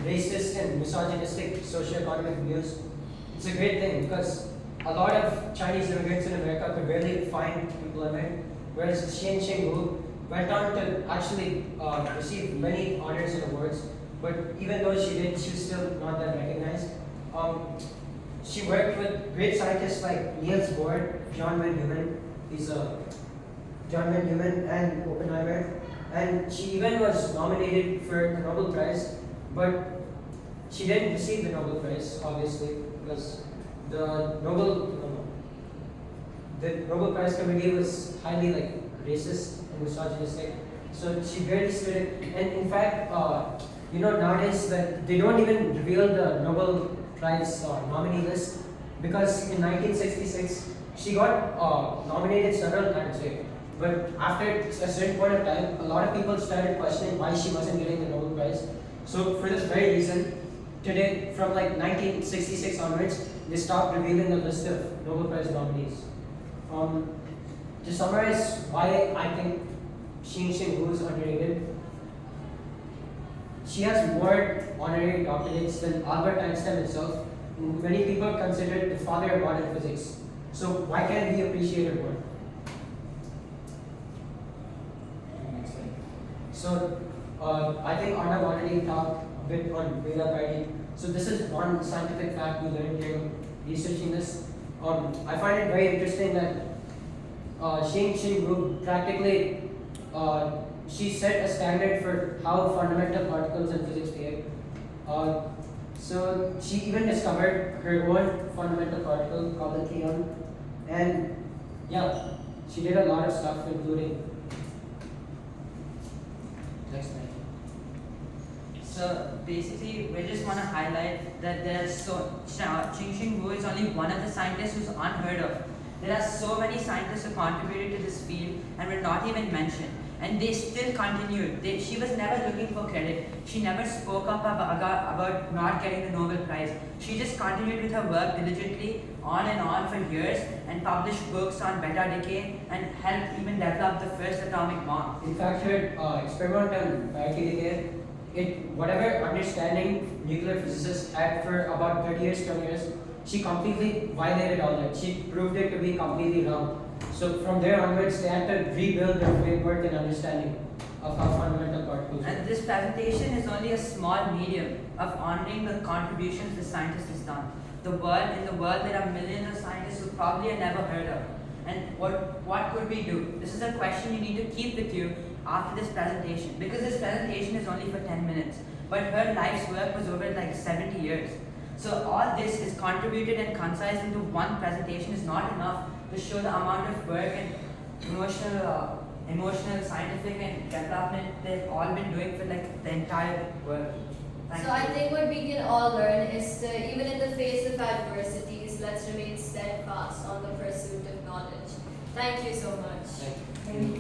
racist and misogynistic socioeconomic views, it's a great thing because a lot of Chinese immigrants in America could barely find employment, whereas Xian Wu went on to actually receive many honors and awards, but even though she did, she was still not that recognized. She worked with great scientists like Niels Bohr, John Van Neumann, and Oppenheimer, and she even was nominated for the Nobel Prize, but she didn't receive the Nobel Prize, obviously, because the Nobel Prize committee was highly racist and misogynistic, so she barely stood it. And in fact, nowadays that they don't even reveal the Nobel Prize nominee list because in 1966 she got nominated several times, right? But after a certain point of time, a lot of people started questioning why she wasn't getting the Nobel Prize. So for this very reason, today from 1966 onwards, they stopped revealing the list of Nobel Prize nominees. To summarize why I think Xian Wu is underrated, she has more honorary doctorates than Albert Einstein himself. Many people consider it the father of modern physics. So why can't we appreciate her more? So I think Arnav already talked a bit on Veda parity. So this is one scientific fact we learned during researching this. I find it very interesting that Xian Wu practically she set a standard for how fundamental particles in physics behave. So she even discovered her own fundamental particle called the kaon, and yeah, she did a lot of stuff, including next slide. So basically, we just want to highlight that Xian Wu is only one of the scientists who's unheard of. There are so many scientists who contributed to this field and were not even mentioned. And they still continued. She was never looking for credit. She never spoke up about not getting the Nobel Prize. She just continued with her work diligently on and on for years and published books on beta decay and helped even develop the first atomic bomb. In fact, her experiment on parity decay, whatever understanding nuclear physicists had for about 30 years, 20 years, she completely violated all that. She proved it to be completely wrong. So from there onwards, they had to rebuild their framework and understanding of how fundamental particles work. And this presentation is only a small medium of honoring the contributions the scientist has done. In the world, there are millions of scientists who probably are never heard of. And what could we do? This is a question you need to keep with you after this presentation, because this presentation is only for 10 minutes, but her life's work was over 70 years. So all this is contributed and concised into one presentation is not enough to show the amount of work and emotional, scientific and development they've all been doing for the entire world. I think what we can all learn is that even in the face of adversities, let's remain steadfast on the pursuit of knowledge. Thank you so much. Thank you.